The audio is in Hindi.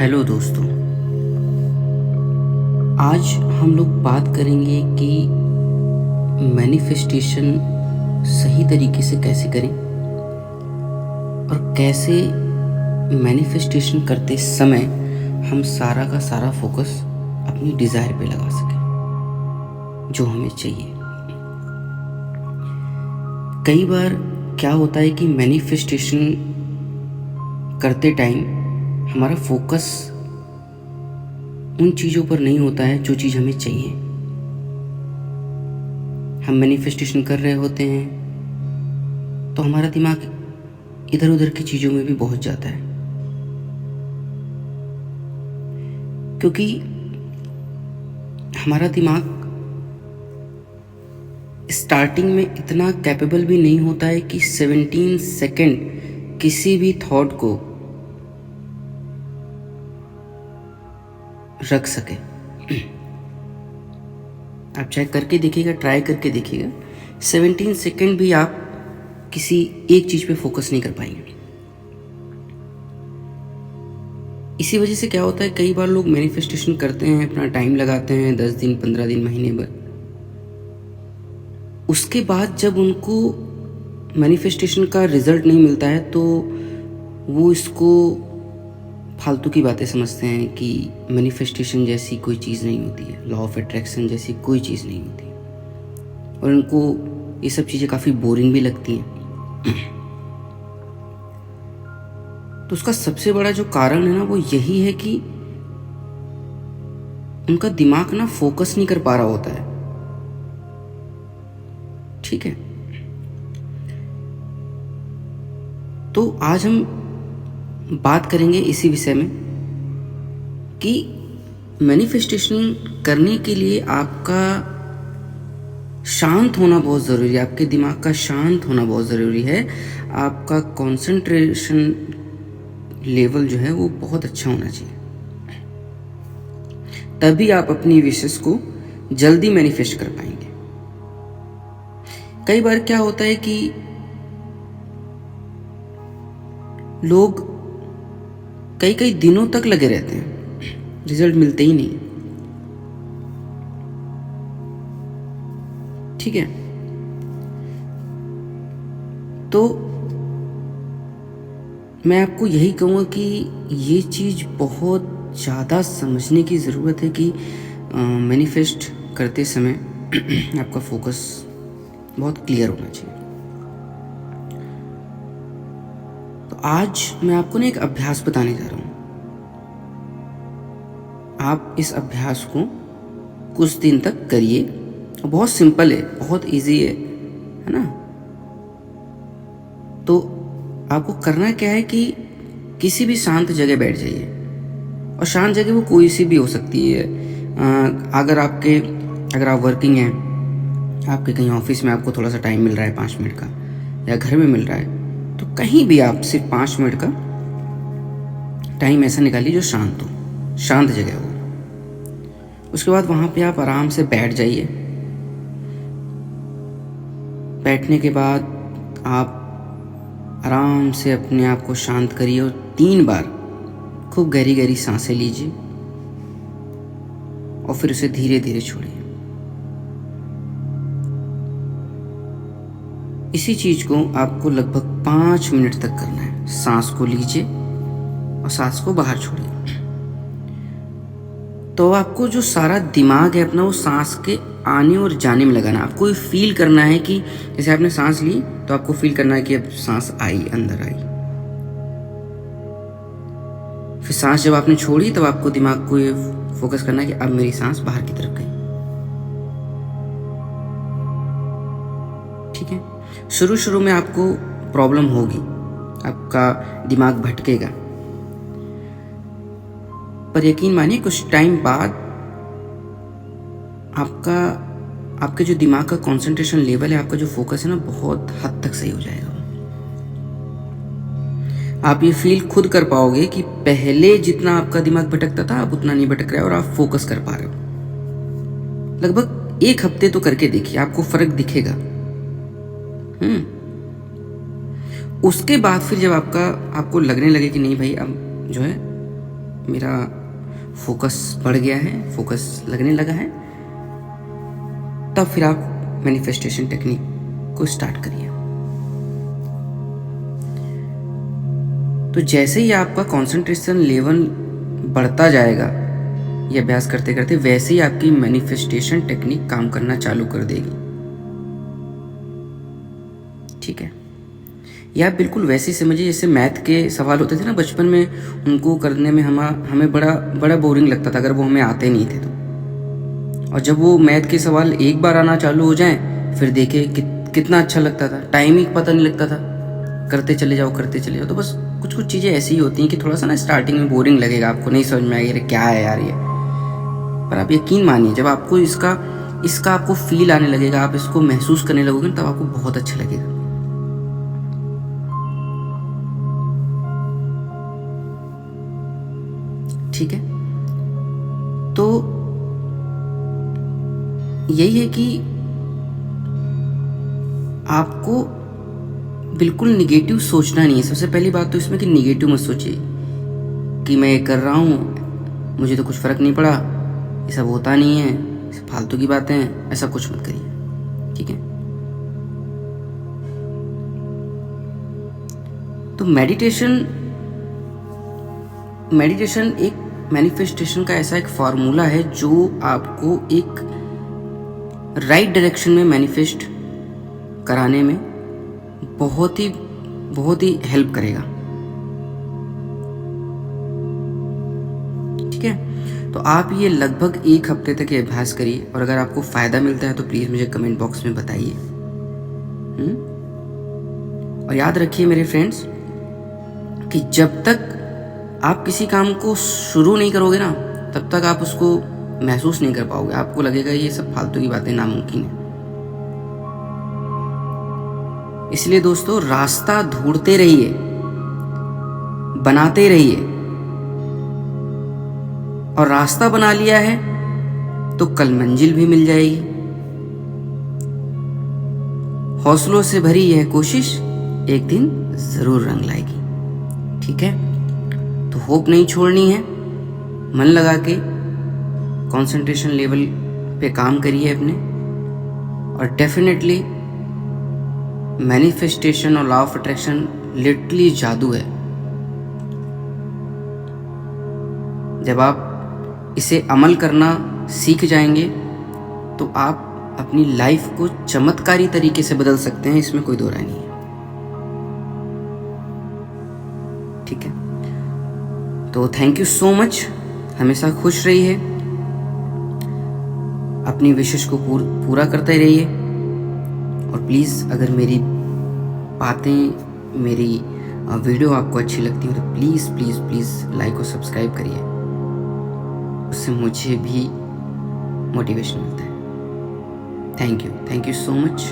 हेलो दोस्तों, आज हम लोग बात करेंगे कि मैनिफेस्टेशन सही तरीके से कैसे करें और कैसे मैनिफेस्टेशन करते समय हम सारा का सारा फोकस अपनी डिज़ायर पे लगा सकें जो हमें चाहिए। कई बार क्या होता है कि मैनिफेस्टेशन करते टाइम हमारा फोकस उन चीज़ों पर नहीं होता है जो चीज़ हमें चाहिए। हम मैनिफेस्टेशन कर रहे होते हैं तो हमारा दिमाग इधर उधर की चीज़ों में भी पहुंच जाता है, क्योंकि हमारा दिमाग स्टार्टिंग में इतना कैपेबल भी नहीं होता है कि 17 सेकंड किसी भी थॉट को रख सके। आप चेक करके देखिएगा, ट्राई करके देखिएगा, 17 सेकंड भी आप किसी एक चीज़ पे फोकस नहीं कर पाएंगे। इसी वजह से क्या होता है, कई बार लोग मैनिफेस्टेशन करते हैं, अपना टाइम लगाते हैं 10 दिन, 15 दिन, महीने भर। उसके बाद जब उनको मैनिफेस्टेशन का रिजल्ट नहीं मिलता है तो वो इसको फालतू की बातें समझते हैं कि मैनिफेस्टेशन जैसी कोई चीज़ नहीं होती है, लॉ ऑफ अट्रैक्शन जैसी कोई चीज़ नहीं होती, और उनको ये सब चीज़ें काफ़ी बोरिंग भी लगती हैं। तो उसका सबसे बड़ा जो कारण है ना, वो यही है कि उनका दिमाग ना फोकस नहीं कर पा रहा होता है। ठीक है, तो आज हम बात करेंगे इसी विषय में कि मैनिफेस्टेशन करने के लिए आपका शांत होना बहुत ज़रूरी है, आपके दिमाग का शांत होना बहुत ज़रूरी है, आपका कंसंट्रेशन लेवल जो है वो बहुत अच्छा होना चाहिए, तभी आप अपनी विशेष को जल्दी मैनिफेस्ट कर पाएंगे। कई बार क्या होता है कि लोग कई कई दिनों तक लगे रहते हैं, रिजल्ट मिलते ही नहीं। ठीक है, तो मैं आपको यही कहूँगा कि ये चीज़ बहुत ज़्यादा समझने की ज़रूरत है कि मैनिफेस्ट करते समय आपका फोकस बहुत क्लियर होना चाहिए। तो आज मैं आपको ना एक अभ्यास बताने जा रहा हूँ। आप इस अभ्यास को कुछ दिन तक करिए, बहुत सिंपल है, बहुत इजी है ना। तो आपको करना क्या है कि किसी भी शांत जगह बैठ जाइए, और शांत जगह वो कोई सी भी हो सकती है। अगर आप वर्किंग हैं, आपके कहीं ऑफिस में आपको थोड़ा सा टाइम मिल रहा है 5 मिनट का, या घर में मिल रहा है, तो कहीं भी आप सिर्फ 5 मिनट का टाइम ऐसा निकालिए जो शांत हो, शांत जगह हो। उसके बाद वहाँ पे आप आराम से बैठ जाइए। बैठने के बाद आप आराम से अपने आप को शांत करिए और 3 बार खूब गहरी गहरी सांसें लीजिए और फिर उसे धीरे धीरे छोड़िए। इसी चीज को आपको लगभग 5 मिनट तक करना है। सांस को लीजिए और सांस को बाहर छोड़िए। तो आपको जो सारा दिमाग है अपना, वो सांस के आने और जाने में लगाना। आपको ये फील करना है कि जैसे आपने सांस ली तो आपको फील करना है कि अब सांस आई, अंदर आई। फिर सांस जब आपने छोड़ी तब आपको दिमाग को ये फोकस करना है कि अब मेरी सांस बाहर की तरफ गई। ठीक है, शुरू में आपको प्रॉब्लम होगी, आपका दिमाग भटकेगा, पर यकीन मानिए कुछ टाइम बाद आपके जो दिमाग का कंसंट्रेशन लेवल है, आपका जो फोकस है ना, बहुत हद तक सही हो जाएगा। आप ये फील खुद कर पाओगे कि पहले जितना आपका दिमाग भटकता था अब उतना नहीं भटक रहा है और आप फोकस कर पा रहे हो। लगभग 1 हफ्ते तो करके देखिए, आपको फर्क दिखेगा। उसके बाद फिर जब आपको लगने लगे कि नहीं भाई अब जो है मेरा फोकस बढ़ गया है, फोकस लगने लगा है, तब फिर आप मैनिफेस्टेशन टेक्निक को स्टार्ट करिए। तो जैसे ही आपका कंसंट्रेशन लेवल बढ़ता जाएगा ये अभ्यास करते करते, वैसे ही आपकी मैनिफेस्टेशन टेक्निक काम करना चालू कर देगी। ठीक है, या आप बिल्कुल वैसे ही समझिए जैसे मैथ के सवाल होते थे ना बचपन में, उनको करने में हमें बड़ा बोरिंग लगता था अगर वो हमें आते नहीं थे तो। और जब वो मैथ के सवाल एक बार आना चालू हो जाएं, फिर देखे कितना अच्छा लगता था, टाइम ही पता नहीं लगता था, करते चले जाओ करते चले जाओ। तो बस कुछ कुछ चीज़ें ऐसी ही होती हैं कि थोड़ा सा ना स्टार्टिंग में बोरिंग लगेगा, आपको नहीं समझ में आएगा क्या है यार ये, पर आप यकीन मानिए जब आपको इसका आपको फील आने लगेगा, आप इसको महसूस करने लगोगे तब आपको बहुत अच्छा लगेगा। ठीक है, तो यही है कि आपको बिल्कुल निगेटिव सोचना नहीं है। सबसे पहली बात तो इसमें कि निगेटिव मत सोचिए कि मैं ये कर रहा हूँ, मुझे तो कुछ फ़र्क नहीं पड़ा, ये सब होता नहीं है, फालतू की बातें हैं, ऐसा कुछ मत करिए। ठीक है, तो मेडिटेशन एक मैनिफेस्टेशन का ऐसा एक फार्मूला है जो आपको एक राइट डायरेक्शन में मैनिफेस्ट कराने में बहुत ही हेल्प करेगा। ठीक है, तो आप ये लगभग 1 हफ्ते तक ये अभ्यास करिए, और अगर आपको फ़ायदा मिलता है तो प्लीज़ मुझे कमेंट बॉक्स में बताइए। और याद रखिए मेरे फ्रेंड्स कि जब तक आप किसी काम को शुरू नहीं करोगे ना, तब तक आप उसको महसूस नहीं कर पाओगे। आपको लगेगा ये सब फालतू की बातें नामुमकिन है। इसलिए दोस्तों रास्ता ढूंढते रहिए, बनाते रहिए, और रास्ता बना लिया है तो कल मंजिल भी मिल जाएगी। हौसलों से भरी यह कोशिश एक दिन जरूर रंग लाएगी। ठीक है, तो होप नहीं छोड़नी है, मन लगा के कंसंट्रेशन लेवल पे काम करिए अपने, और डेफिनेटली मैनिफेस्टेशन और लॉ ऑफ अट्रैक्शन लिटरली जादू है। जब आप इसे अमल करना सीख जाएंगे तो आप अपनी लाइफ को चमत्कारी तरीके से बदल सकते हैं, इसमें कोई दो राय नहीं है। ठीक है, तो थैंक यू सो मच, हमेशा खुश रहिए, अपनी विशेष को पूरा करते रहिए, और प्लीज़ अगर मेरी बातें, मेरी वीडियो आपको अच्छी लगती हो तो प्लीज़ प्लीज़ प्लीज़ लाइक और सब्सक्राइब करिए, उससे मुझे भी मोटिवेशन मिलता है। Thank you so much.